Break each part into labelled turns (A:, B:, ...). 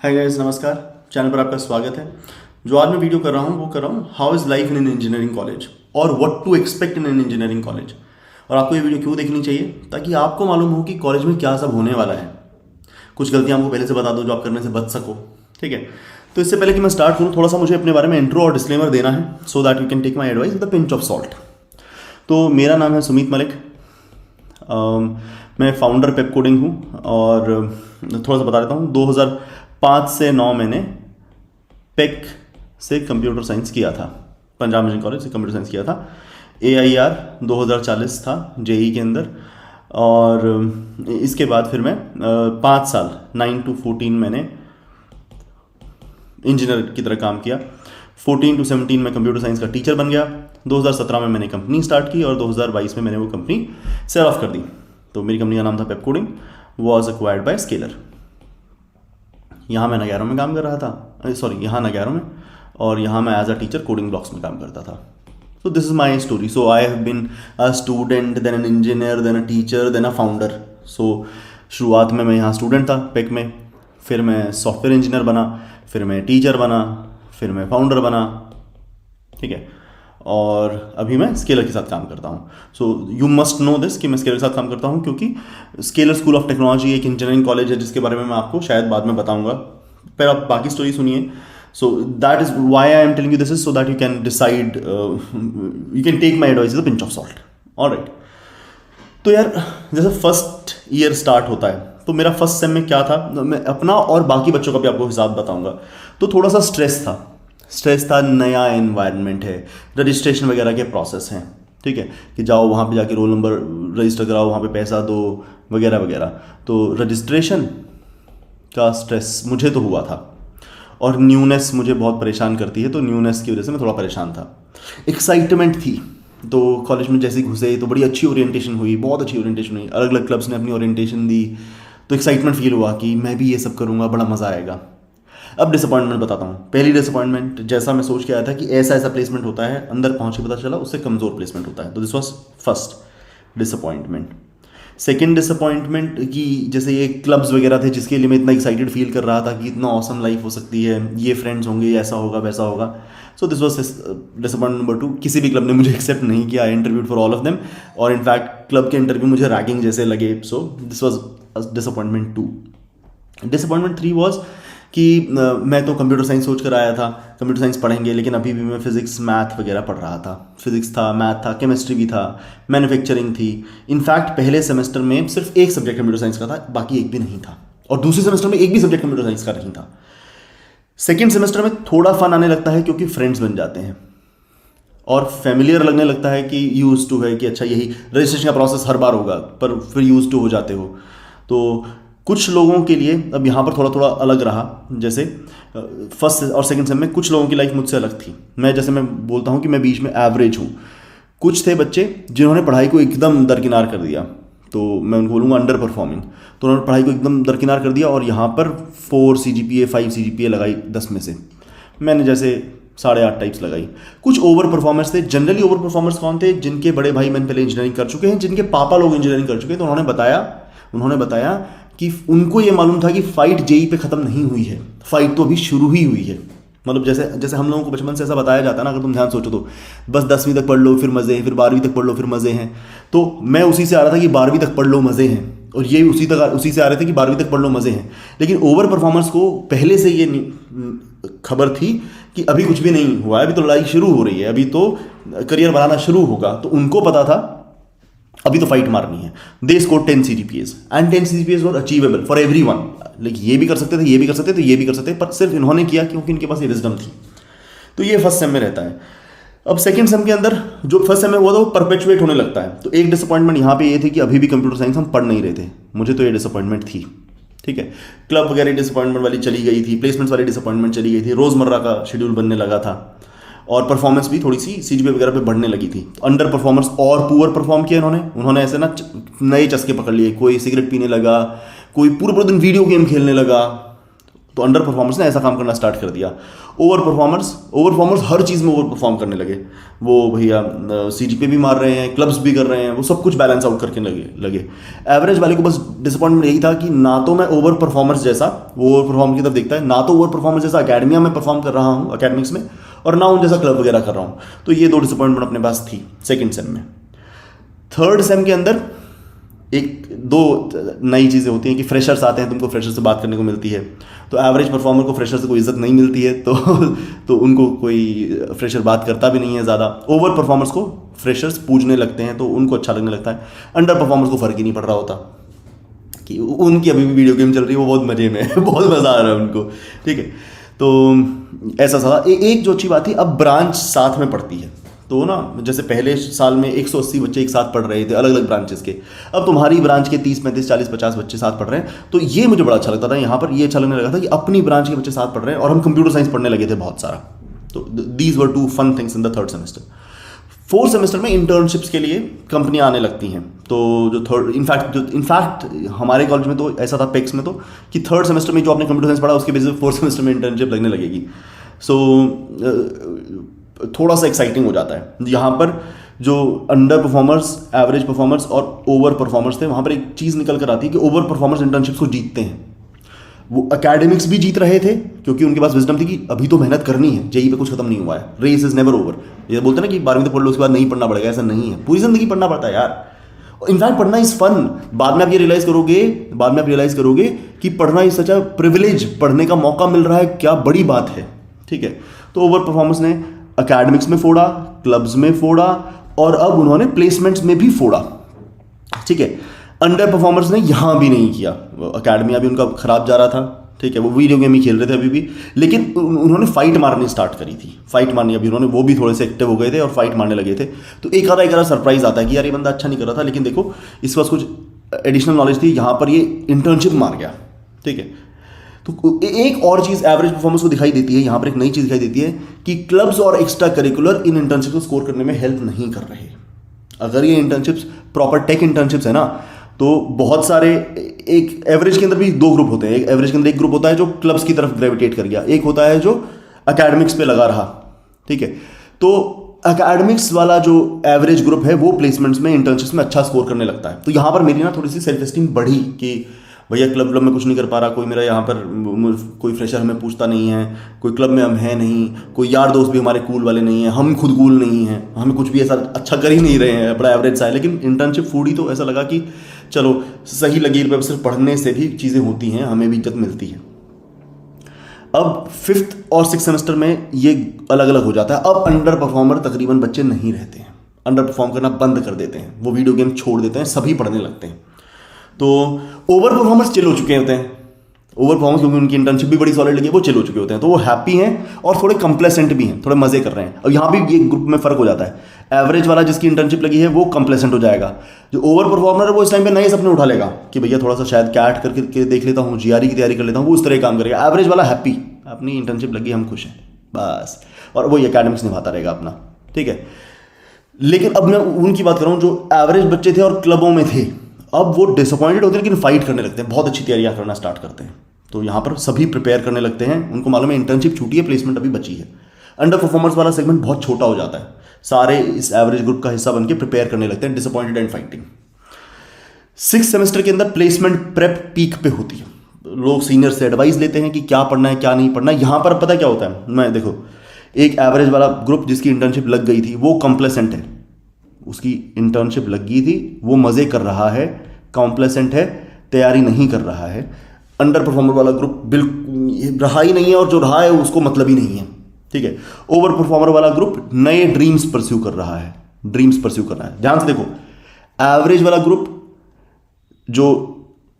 A: Hi guys, नमस्कार। Channel पर आपका स्वागत है। जो आज मैं वीडियो कर रहा हूँ वो कर रहा हूँ how is life in an engineering college और what to expect in an engineering college. और आपको ये वीडियो क्यों देखनी चाहिए? ताकि आपको मालूम हो कि कॉलेज में क्या सब होने वाला है। कुछ गलतियाँ आपको पहले से बता दो जो आप करने से बच सको। ठीक है, तो इससे पहले कि मैं स्टार्ट करूँ, थोड़ा सा मुझे अपने बारे में इंट्रो और डिस्क्लेमर देना है so that you can take my advice with a pinch of salt. तो मेरा नाम है सुमित मलिक। मैं फाउंडर पेप कोडिंग हूँ और थोड़ा सा बता देता हूँ। 2005 से 9 मैंने पेक से कंप्यूटर साइंस किया था, पंजाब मिशन कॉलेज से कंप्यूटर साइंस किया था। AIR 2040 था जेई के अंदर। और इसके बाद फिर मैं 5 साल 9 to 14 मैंने इंजीनियर की तरह काम किया। 14 to 17 में कंप्यूटर साइंस का टीचर बन गया। 2017 में मैंने कंपनी स्टार्ट की और 2022 में मैंने वो कंपनी सेल ऑफ कर दी। तो मेरी कंपनी का नाम था Pep Coding, was acquired by Scaler. यहाँ मैं नगैरों में काम कर रहा था, यहाँ नगैरों में, और यहाँ मैं as a teacher Coding Blocks में काम करता था। So this is my story. So I have been a student, then an engineer, then a teacher, then a founder. So शुरुआत में मैं यहाँ स्टूडेंट था पेक में, फिर मैं सॉफ्टवेयर इंजीनियर बना, फिर मैं टीचर बना, फिर मैं फाउंडर बना। ठीक है, और अभी मैं स्केलर के साथ काम करता हूँ। So you must know this कि मैं स्केलर के साथ काम करता हूँ क्योंकि स्केलर स्कूल ऑफ टेक्नोलॉजी एक इंजीनियरिंग कॉलेज है जिसके बारे में मैं आपको शायद बाद में बताऊँगा। पर आप बाकी स्टोरी सुनिए। So that is why I am telling you this is so that you can decide, you can take my advice with a pinch of salt. Alright, तो यार जैसे फर्स्ट ईयर स्टार्ट होता है तो मेरा फर्स्ट सेम में क्या था, मैं अपना और बाकी बच्चों का भी आपको हिसाब बताऊंगा। तो थोड़ा सा स्ट्रेस था, नया एनवायरनमेंट है, रजिस्ट्रेशन वगैरह के प्रोसेस हैं। ठीक है, कि जाओ वहाँ पे जाके रोल नंबर रजिस्टर कराओ, वहाँ पे पैसा दो वगैरह वगैरह। तो रजिस्ट्रेशन का स्ट्रेस मुझे तो हुआ था और न्यूनेस मुझे बहुत परेशान करती है, तो न्यूनेस की वजह से मैं थोड़ा परेशान था। एक्साइटमेंट थी, तो कॉलेज में जैसे घुसे तो बड़ी अच्छी ओरिएंटेशन हुई, बहुत अच्छी ओरिएंटेशन हुई, अलग अलग क्लब्स ने अपनी ओरिएंटेशन दी, तो एक्साइटमेंट फील हुआ कि मैं भी ये सब करूँगा, बड़ा मज़ा आएगा। अब डिसअपॉइंटमेंट बताता हूँ। पहली डिसअपॉइंटमेंट, जैसा मैं सोच के आया था कि ऐसा ऐसा प्लेसमेंट होता है, अंदर पहुँच के पता चला उससे कमज़ोर प्लेसमेंट होता है। तो this was first disappointment. Second disappointment कि जैसे ये क्लब्स वगैरह थे जिसके लिए मैं इतना एक्साइटेड फील कर रहा था कि इतना ऑसम लाइफ हो सकती है, ये फ्रेंड्स होंगे, ऐसा होगा वैसा होगा। So this was disappointment number 2। किसी भी क्लब ने मुझे एक्सेप्ट नहीं किया। I interviewed for all of them और इनफैक्ट क्लब के इंटरव्यू मुझे रैगिंग जैसे लगे। So this was disappointment 2। Disappointment 3 was कि मैं तो कंप्यूटर साइंस सोच कर आया था, कंप्यूटर साइंस पढ़ेंगे, लेकिन अभी भी मैं फिजिक्स मैथ वगैरह पढ़ रहा था। फिजिक्स था, मैथ था, केमिस्ट्री भी था, मैन्युफैक्चरिंग थी। इनफैक्ट पहले सेमेस्टर में सिर्फ एक सब्जेक्ट कंप्यूटर साइंस का था, बाकी एक भी नहीं था। और दूसरे सेमेस्टर में एक भी सब्जेक्ट कंप्यूटर साइंस का नहीं था। सेकेंड सेमेस्टर में थोड़ा फन आने लगता है क्योंकि फ्रेंड्स बन जाते हैं और फैमिलियर लगने लगता है कि यूज टू है कि अच्छा यही रजिस्ट्रेशन का प्रोसेस हर बार होगा, पर फिर यूज टू हो जाते हो। तो कुछ लोगों के लिए अब यहाँ पर थोड़ा थोड़ा अलग रहा। जैसे फर्स्ट और सेकंड सेम में कुछ लोगों की लाइफ मुझसे अलग थी। मैं बोलता हूँ कि मैं बीच में एवरेज हूँ। कुछ थे बच्चे जिन्होंने पढ़ाई को एकदम दरकिनार कर दिया, तो मैं उनको बोलूँगा अंडर परफॉर्मिंग। तो उन्होंने पढ़ाई को एकदम दरकिनार कर दिया और यहाँ पर 4 CGPA 5 CGPA लगाई 10 में से। मैंने जैसे 8.5 टाइप्स लगाई। कुछ ओवर परफॉर्मर्स थे। जनरली ओवर परफॉर्मर्स कौन थे? जिनके बड़े भाई मैंने पहले इंजीनियरिंग कर चुके हैं, जिनके पापा लोग इंजीनियरिंग कर चुके हैं। तो उन्होंने बताया कि उनको ये मालूम था कि फाइट जेई पे ख़त्म नहीं हुई है, फाइट तो अभी शुरू ही हुई है। मतलब जैसे हम लोगों को बचपन से ऐसा बताया जाता है ना, अगर तुम ध्यान सोचो तो बस 10वीं तक पढ़ लो फिर मज़े हैं, फिर 12वीं तक पढ़ लो फिर मज़े हैं। तो मैं उसी से आ रहा था कि 12वीं तक पढ़ लो मज़े हैं, और ये उसी से आ रहे थे कि 12वीं तक पढ़ लो मज़े हैं। लेकिन ओवर परफॉर्मर्स को पहले से ये खबर थी कि अभी कुछ भी नहीं हुआ है, अभी तो लड़ाई शुरू हो रही है, अभी तो करियर बनाना शुरू होगा। तो उनको पता था अभी तो फाइट मारनी है। They score 10 CGPAs and 10 CGPAs were achievable for everyone. Like ये भी कर सकते थे, ये भी कर सकते थे, ये भी कर सकते थे, पर सिर्फ इन्होंने किया क्योंकि इनके पास ये विजडम थी। तो ये फर्स्ट सेम में रहता है। अब सेकंड सेम के अंदर जो फर्स्ट सेम में हुआ था वो परपेचुएट होने लगता है। तो एक डिसअपॉइंटमेंट यहाँ पे ये थी कि अभी भी कंप्यूटर साइंस हम पढ़ नहीं रहे थे। मुझे तो ये डिसअपॉइंटमेंट थी। ठीक है, क्लब वगैरह डिसअपॉइंटमेंट वाली चली गई थी, प्लेसमेंट्स वाली डिसअपॉइंटमेंट चली गई थी, रोजमर्रा का शेड्यूल बनने लगा था और परफॉर्मेंस भी थोड़ी सी CGPA वगैरह पे बढ़ने लगी थी। अंडर परफॉर्मर्स और पुअर परफॉर्म किया उन्होंने ऐसे ना नए चस्के पकड़ लिए। कोई सिगरेट पीने लगा, कोई पूरे दिन वीडियो गेम खेलने लगा, तो अंडर परफॉर्मर्स ने ऐसा काम करना स्टार्ट कर दिया। ओवर परफॉर्मर्स हर चीज़ में ओवर परफॉर्म करने लगे। वो भैया CGPA भी मार रहे हैं, क्लब्स भी कर रहे हैं, वो सब कुछ बैलेंस आउट करके लगे। एवरेज वाले को बस डिसअपॉइंटमेंट यही था कि ना तो मैं ओवर परफॉर्मर्स जैसा, वो ओवर परफॉर्म की तरफ देखता है, ना तो ओवर परफॉर्मर्स जैसा अकेडमिया में परफॉर्म कर रहा हूँ अकेडमिक्स में, और ना उन जैसा क्लब वगैरह कर रहा हूँ। तो ये 2 डिसअपॉइंटमेंट अपने पास थी सेकेंड सेम में। थर्ड सेम के अंदर एक 2 नई चीज़ें होती हैं कि फ्रेशर्स आते हैं, तुमको फ्रेशर से बात करने को मिलती है। तो एवरेज परफॉर्मर को फ्रेशर से कोई इज्जत नहीं मिलती है, तो उनको कोई फ्रेशर बात करता भी नहीं है ज़्यादा। ओवर परफॉर्मर्स को फ्रेशर्स पूछने लगते हैं, तो उनको अच्छा लगने लगता है। अंडर परफॉर्मर्स को फ़र्क ही नहीं पड़ रहा होता कि उनकी अभी भी वीडियो गेम चल रही है, वो बहुत मज़े में है, बहुत मज़ा आ रहा है उनको, ठीक है। तो ऐसा था। एक जो अच्छी बात थी, अब ब्रांच साथ में पढ़ती है। तो ना जैसे पहले साल में 180 बच्चे एक साथ पढ़ रहे थे अलग अलग ब्रांचेस के, अब तुम्हारी ब्रांच के 30, 35, 40, 50 बच्चे साथ पढ़ रहे हैं। तो ये मुझे बड़ा अच्छा लगता था। यहाँ पर ये अच्छा लगने लगा था कि अपनी ब्रांच के बच्चे साथ पढ़ रहे हैं, और हम कंप्यूटर साइंस पढ़ने लगे थे बहुत सारा। तो these were 2 fun things in the third semester. Fourth semester में इंटर्नशिप्स के लिए कंपनियां आने लगती हैं। तो जो थर्ड इनफैक्ट हमारे कॉलेज में तो ऐसा था, पेक्स में तो, कि थर्ड सेमेस्टर में जो आपने कंप्यूटर साइंस पढ़ा उसके बेसिस पे फोर्थ सेमेस्टर में इंटर्नशिप लगने लगेगी। सो थोड़ा सा एक्साइटिंग हो जाता है। यहाँ पर जो अंडर परफॉर्मर्स, एवरेज परफॉर्मर्स और ओवर परफॉर्मर्स थे, वहाँ पर एक चीज़ निकल कर आती है कि ओवर परफॉर्मर्स इंटर्नशिप्स को जीतते हैं। वो एकेडमिक्स भी जीत रहे थे क्योंकि उनके पास विजडम थी कि अभी तो मेहनत करनी है, जेई पे कुछ खत्म नहीं हुआ है, रेस इज नेवर ओवर। ये बोलते हैं ना कि 12वीं तक पढ़ लो उसके बाद नहीं पढ़ना पड़ेगा, ऐसा नहीं है, पूरी जिंदगी पढ़ना पड़ता है यार। इनफैक्ट पढ़ना इज फन। बाद में आप रियलाइज करोगे कि पढ़ना इज सच अ प्रिविलेज, पढ़ने का मौका मिल रहा है, क्या बड़ी बात है, ठीक है। तो ओवर परफॉर्मेंस ने एकेडमिक्स में फोड़ा, क्लब्स में फोड़ा, और अब उन्होंने प्लेसमेंट्स में भी फोड़ा, ठीक है। अंडर परफॉर्मर्स ने यहां भी नहीं किया, एकेडमिया भी उनका खराब जा रहा था, ठीक है। वो वीडियो गेम ही खेल रहे थे अभी भी, लेकिन उन्होंने फाइट मारनी स्टार्ट करी थी। फाइट मारनी अभी उन्होंने, वो भी थोड़े से एक्टिव हो गए थे और फाइट मारने लगे थे। तो एक आधा सरप्राइज आता है कि यार ये बंदा अच्छा नहीं कर रहा था, लेकिन देखो इसके पास कुछ एडिशनल नॉलेज थी, यहाँ पर ये इंटर्नशिप मार गया, ठीक है। तो एक और चीज एवरेज परफॉर्मेंस को दिखाई देती है, यहां पर एक नई चीज दिखाई देती है कि क्लब्स और एक्स्ट्रा करिकुलर इन इंटर्नशिप को स्कोर करने में हेल्प नहीं कर रहे। अगर ये इंटर्नशिप्स प्रॉपर टेक इंटर्नशिप्स है ना, तो बहुत सारे, एक एवरेज के अंदर भी 2 ग्रुप होते हैं। एक एवरेज के अंदर एक ग्रुप होता है जो क्लब्स की तरफ ग्रेविटेट कर गया, एक होता है जो एकेडमिक्स पे लगा रहा, ठीक है। तो एकेडमिक्स वाला जो एवरेज ग्रुप है वो प्लेसमेंट्स में, इंटर्नशिप्स में अच्छा स्कोर करने लगता है। तो यहां पर मेरी ना थोड़ी सी सेल्फ एस्टीम बढ़ी कि भैया क्लब में कुछ नहीं कर पा रहा, कोई मेरा यहाँ पर कोई फ्रेशर हमें पूछता नहीं है, कोई क्लब में हम हैं नहीं, कोई यार दोस्त भी हमारे कूल वाले नहीं हैं, हम खुद कूल नहीं हैं, हमें कुछ भी ऐसा अच्छा कर ही नहीं रहे हैं, बड़ा एवरेज सा है। लेकिन इंटर्नशिप फूडी तो ऐसा लगा कि चलो सही लकीर पे सिर्फ पढ़ने से भी चीज़ें होती हैं, हमें भी इज्जत मिलती है। अब 5th और 6th सेमेस्टर में ये अलग अलग हो जाता है। अब अंडर परफॉर्मर तकरीबन बच्चे नहीं रहते हैं, अंडर परफॉर्म करना बंद कर देते हैं, वो वीडियो गेम छोड़ देते हैं, सभी पढ़ने लगते हैं। तो ओवर परफॉर्मर्स चिल हो चुके होते हैं, ओवर परफॉर्मर्स क्योंकि उनकी इंटर्नशिप भी बड़ी सॉलिड लगी, वो चिल हो चुके होते हैं, तो वो हैप्पी हैं और थोड़े कंप्लेसेंट भी हैं, थोड़े मजे कर रहे हैं। और यहाँ भी ये ग्रुप में फर्क हो जाता है। एवरेज वाला जिसकी इंटर्नशिप लगी है वो कंप्लेसेंट हो जाएगा, जो ओवर परफॉर्मर है वो इस टाइम पे नए सपने उठा लेगा कि भैया थोड़ा सा शायद कैट करके देख लेता हूँ, जीआरई की तैयारी कर लेता हूँ, वो उस तरह काम करेगा। एवरेज वाला हैप्पी, अपनी इंटर्नशिप लगी, हम खुश हैं बस, और वो एकेडमिक्स निभाता रहेगा अपना, ठीक है। लेकिन अब मैं उनकी बात कर रहा हूँ जो एवरेज बच्चे थे और क्लबों में थे, अब वो डिसअपॉइंटेड होते हैं लेकिन फाइट करने लगते हैं, बहुत अच्छी तैयारियां करना स्टार्ट करते हैं। तो यहाँ पर सभी प्रिपेयर करने लगते हैं, उनको मालूम है इंटर्नशिप छूटी है, प्लेसमेंट अभी बची है। अंडर परफॉर्मेंस वाला सेगमेंट बहुत छोटा हो जाता है, सारे इस एवरेज ग्रुप का हिस्सा बनकर प्रिपेयर करने लगते हैं, disappointed and fighting. 6th semester के अंदर प्लेसमेंट प्रेप पीक पे होती है, लोग सीनियर से एडवाइस लेते हैं कि क्या पढ़ना है क्या नहीं पढ़ना है। यहाँ पर पता क्या होता है, मैं देखो एक एवरेज वाला ग्रुप जिसकी इंटर्नशिप लग गई थी वो कॉम्प्लेसेंट है, उसकी इंटर्नशिप लग गई थी, वो मज़े कर रहा है, कॉम्प्लेसेंट है, तैयारी नहीं कर रहा है। अंडर परफॉर्मर वाला ग्रुप बिल्कुल रहा ही नहीं है, और जो रहा है उसको मतलब ही नहीं है, ठीक है। ओवर परफॉर्मर वाला ग्रुप नए ड्रीम्स परस्यू कर रहा है, ध्यान से देखो। एवरेज वाला ग्रुप जो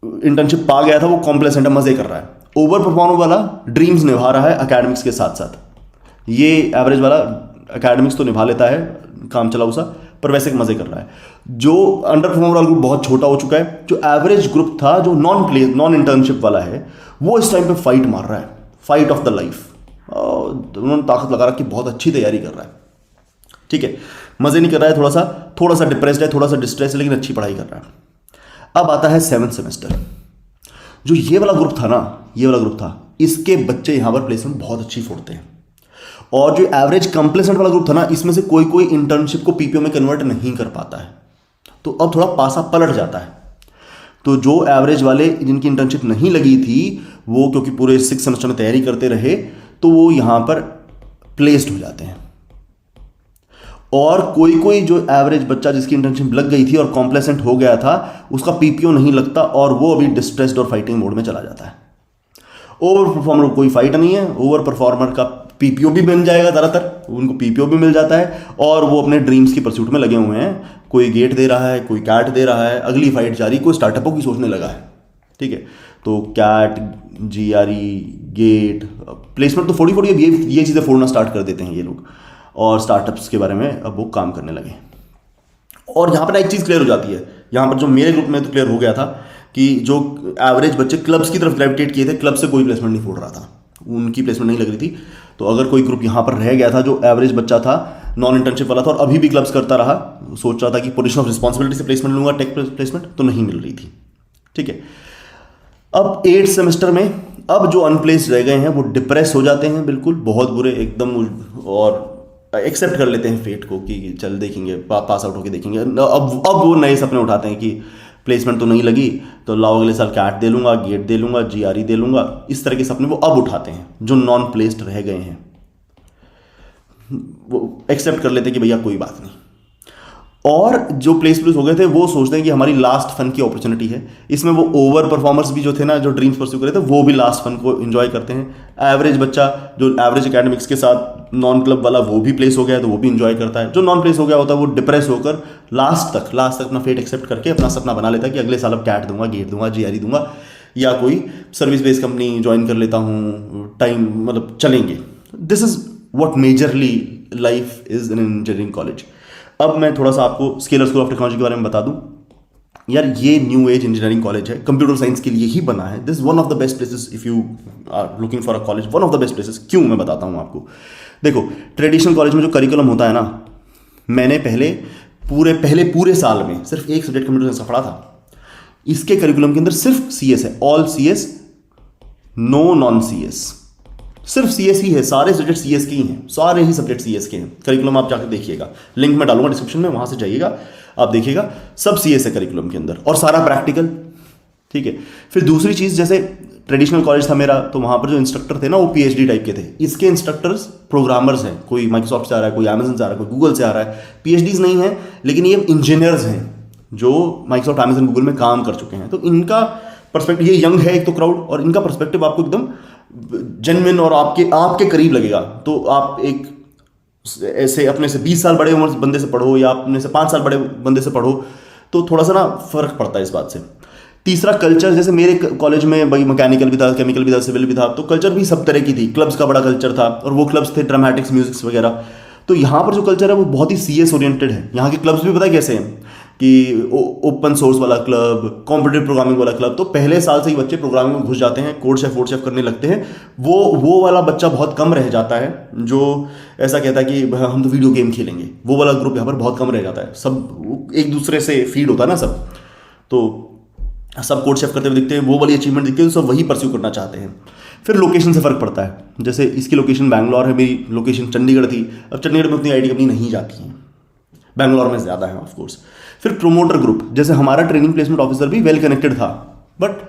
A: इंटर्नशिप पा गया था वो कॉम्प्लेसेंट है, मज़े कर रहा है। ओवर परफॉर्मर वाला ड्रीम्स निभा रहा है एकेडमिक्स के साथ साथ। ये एवरेज वाला एकेडमिक्स तो निभा लेता है, काम चलाऊ सा, पर वैसे मजे कर रहा है। जो अंडर परफॉर्मर वाला ग्रुप बहुत छोटा हो चुका है, जो एवरेज ग्रुप था जो नॉन इंटर्नशिप वाला है, वो इस टाइम पे फाइट मार रहा है, फाइट ऑफ द लाइफ। उन्होंने ताकत लगा रखी, बहुत अच्छी तैयारी कर रहा है, ठीक है। मजे नहीं कर रहा है, थोड़ा सा डिप्रेस्ड है, थोड़ा सा डिस्ट्रेस है, लेकिन अच्छी पढ़ाई कर रहा है। अब आता है 7th सेमेस्टर। जो ये वाला ग्रुप था ना, ये वाला ग्रुप था, इसके बच्चे यहाँ पर प्लेसमेंट बहुत अच्छी फोड़ते हैं। और जो एवरेज कंप्लेसेंट वाला ग्रुप था ना, इसमें से कोई कोई इंटर्नशिप को पीपीओ में कन्वर्ट नहीं कर पाता है, तो अब थोड़ा पासा पलट जाता है। तो जो एवरेज वाले जिनकी इंटर्नशिप नहीं लगी थी, वो क्योंकि पूरे 6 सेमेस्टर में तैयारी करते रहे, तो वो यहाँ पर प्लेस्ड हो जाते हैं। और कोई कोई जो एवरेज बच्चा जिसकी इंटर्नशिप लग गई थी और कॉम्प्लेसेंट हो गया था, उसका पीपीओ नहीं लगता और वो अभी डिस्ट्रेस्ड और फाइटिंग मोड में चला जाता है। ओवर परफॉर्मर को कोई फाइट नहीं है, ओवर परफॉर्मर का पीपीओ भी बन जाएगा, ज़्यादातर उनको पीपीओ भी मिल जाता है और वो अपने ड्रीम्स की परस्यूट में लगे हुए हैं। कोई गेट दे रहा है, कोई कैट दे रहा है, अगली फाइट जारी, कोई स्टार्टअपों की सोचने लगा है। ठीक है, तो कैट, जीआरई, गेट, प्लेसमेंट तो फोड़ी फोड़ी अब ये चीज़ें फोड़ना स्टार्ट कर देते हैं ये लोग, और स्टार्टअप्स के बारे में अब वो काम करने लगे। और यहाँ पर एक चीज़ क्लियर हो जाती है, यहाँ पर जो मेरे ग्रुप में तो क्लियर हो गया था कि जो एवरेज बच्चे क्लब्स की तरफ ग्रेविटेट किए थे, क्लब से कोई प्लेसमेंट नहीं फोड़ रहा था, उनकी प्लेसमेंट नहीं लग रही थी। तो अगर कोई ग्रुप यहाँ पर रह गया था जो एवरेज बच्चा था, नॉन इंटर्नशिप वाला था और अभी भी क्लब्स करता रहा, सोच रहा था कि पोजीशन ऑफ रिस्पॉन्सिबिलिटी से प्लेसमेंट लूंगा, टेक प्लेसमेंट, तो नहीं मिल रही थी। ठीक है, अब 8th सेमेस्टर में अब जो अनप्लेस्ड रह गए हैं वो डिप्रेस हो जाते हैं, बिल्कुल बहुत बुरे एकदम, और एक्सेप्ट कर लेते हैं फेट को कि चल देखेंगे, पास आउट होके देखेंगे। अब वो नए सपने उठाते हैं कि प्लेसमेंट तो नहीं लगी, तो लाओ अगले साल कैट दे लूँगा, गेट दे लूँगा, जीआरई दे लूँगा। इस तरह के सपने वो अब उठाते हैं जो नॉन प्लेस्ड रह गए हैं। वो एक्सेप्ट कर लेते हैं कि भैया कोई बात नहीं। और जो प्लेस हो गए थे वो सोचते हैं कि हमारी लास्ट फन की अपॉर्चुनिटी है। इसमें वो ओवर परफॉर्मर्स भी जो थे ना, जो ड्रीम्स परस्यू कर रहे थे, वो भी लास्ट फन को एंजॉय करते हैं। एवरेज बच्चा जो एवरेज एकेडमिक्स के साथ नॉन क्लब वाला, वो भी प्लेस हो गया है तो वो भी एंजॉय करता है। जो नॉन प्लेस हो गया होता है वो डिप्रेस होकर लास्ट तक अपना फेट एक्सेप्ट करके अपना सपना बना लेता है कि अगले साल अब कैट दूंगा, गेट दूंगा, जीआरई दूंगा, या कोई सर्विस बेस्ड कंपनी ज्वाइन कर लेता हूँ, टाइम मतलब चलेंगे। This is what majorly life is in engineering college. अब मैं थोड़ा सा आपको स्केलर स्कूल ऑफ टेक्नोलॉजी के बारे में बता दूं। यार ये न्यू एज इंजीनियरिंग कॉलेज है, कंप्यूटर साइंस के लिए ही बना है। This one of the best places if you are looking for a college, one of the best places. क्यों, मैं बताता हूँ आपको। देखो, ट्रेडिशनल कॉलेज में जो करिकुलम होता है ना, मैंने पहले पूरे साल में सिर्फ एक सब्जेक्ट कंप्यूटर साइंस का पढ़ा था। इसके करिकुलम के अंदर सिर्फ CS है, all CS, no non CS, सिर्फ CS ही है। सारे सब्जेक्ट CS के ही हैं, सारे ही सब्जेक्ट CS के हैं। करिकुलम आप जाकर देखिएगा, लिंक मैं डालूंगा डिस्क्रिप्शन में, वहां से जाइएगा, आप देखिएगा, सब CS है करिकुलम के अंदर, और सारा प्रैक्टिकल। ठीक है, फिर दूसरी चीज़, जैसे ट्रेडिशनल कॉलेज था मेरा, तो वहाँ पर जो इंस्ट्रक्टर थे ना वो PhD टाइप के थे। इसके इंस्ट्रक्टर्स प्रोग्रामर्स हैं, कोई माइक्रोसॉफ्ट से आ रहा है, कोई अमेजन से आ रहा है, कोई गूगल से आ रहा है। PhDs नहीं है, लेकिन ये इंजीनियर्स हैं जो माइक्रोसॉफ्ट, अमेजन, गूगल में काम कर चुके हैं। तो इनका पर्सपेक्टिव, ये यंग है एक तो क्राउड, और इनका पर्सपेक्टिव आपको एकदम जेन्युइन और आपके करीब लगेगा। तो आप एक ऐसे अपने से 20 साल बड़े उम्र बंदे से पढ़ो या अपने से 5 साल बड़े बंदे से पढ़ो, तो थोड़ा सा ना फर्क पड़ता है इस बात से। तीसरा, कल्चर। जैसे मेरे कॉलेज में भाई मैकेनिकल भी था, केमिकल भी था, सिविल भी था, तो कल्चर भी सब तरह की थी। क्लब्स का बड़ा कल्चर था, और वो क्लब्स थे ड्रामेटिक्स, म्यूजिक्स वगैरह। तो यहाँ पर जो कल्चर है वो बहुत ही CS ओरिएंटेड है। यहाँ के क्लब्स भी पता है कैसे हैं कि ओपन सोर्स वाला क्लब, कॉम्पिटिटिव प्रोग्रामिंग वाला क्लब। तो पहले साल से ही बच्चे प्रोग्रामिंग में घुस जाते हैं, कोड शेफ करने लगते हैं। वो वाला बच्चा बहुत कम रह जाता है जो ऐसा कहता है कि हम तो वीडियो गेम खेलेंगे। वो वाला ग्रुप यहाँ पर बहुत कम रह जाता है। सब एक दूसरे से फीड होता है ना सब, तो सब कोड शेफ करते हुए दिखते हैं, वो वाली अचीवमेंट दिखती है, तो सब वही परस्यू करना चाहते हैं। फिर लोकेशन से फ़र्क पड़ता है। जैसे इसकी लोकेशन बैंगलोर है, मेरी लोकेशन चंडीगढ़ थी। अब चंडीगढ़ में उतनी IT कंपनी नहीं जाती हैं, बैंगलोर में ज़्यादा है ऑफकोर्स। फिर प्रोमोटर ग्रुप, जैसे हमारा ट्रेनिंग प्लेसमेंट ऑफिसर भी वेल कनेक्टेड था, बट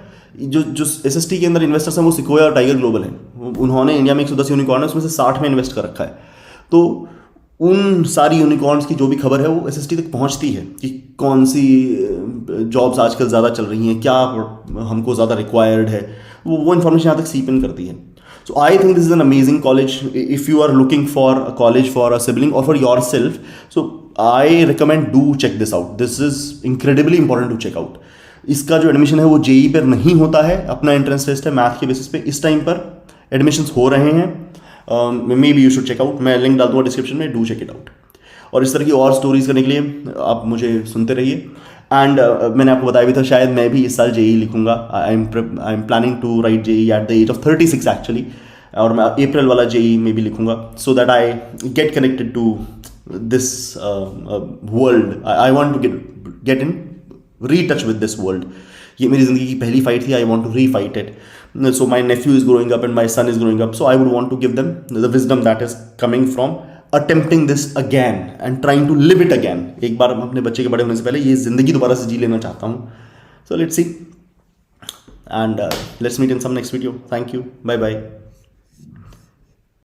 A: जो SST के अंदर इन्वेस्टर्स हैं वो सिक्वोया और टाइगर ग्लोबल हैं। उन्होंने इंडिया में 110 यूनिकॉर्न है, उसमें से 60 में इन्वेस्ट कर रखा है। तो उन सारी यूनिकॉर्न्स की जो भी खबर है वो SST तक पहुंचती है कि कौन सी जॉब्स आजकल ज़्यादा चल रही हैं, क्या हमको ज़्यादा रिक्वायर्ड है, वो इन्फॉर्मेशन यहाँ तक सीप इन करती है। So I think this is an amazing college if you are looking for a college for a sibling और for yourself. So I recommend do check this out. This is incredibly important to check out. इसका जो admission है वो JEE पर नहीं होता है, अपना एंट्रेंस टेस्ट है मैथ के बेसिस पे। इस टाइम पर एडमिशन्स हो रहे हैं, maybe you should check out. मैं लिंक डाल दूँगा डिस्क्रिप्शन में, डू चेक इट आउट। और इस तरह की और स्टोरीज करने के लिए आप मुझे सुनते रहिए। एंड मैंने आपको बताया भी था, शायद मैं भी इस साल JEE लिखूंगा। I am planning to write JEE at the age of 36 actually, और मैं अप्रैल वाला JEE में भी लिखूंगा, so that I get connected to this world. I want to get in re touch with this world. ये मेरी ज़िंदगी की पहली फाइट थी, I want to re fight it. So my nephew is growing up and my son is growing up, so I would want to give them the wisdom that is coming from attempting this again and trying to live it again. एक बार अपने बच्चे के बड़े होने से पहले ये जिंदगी दोबारा से जी लेना चाहता हूँ. So let's see, and let's meet in some next video. Thank you. Bye bye.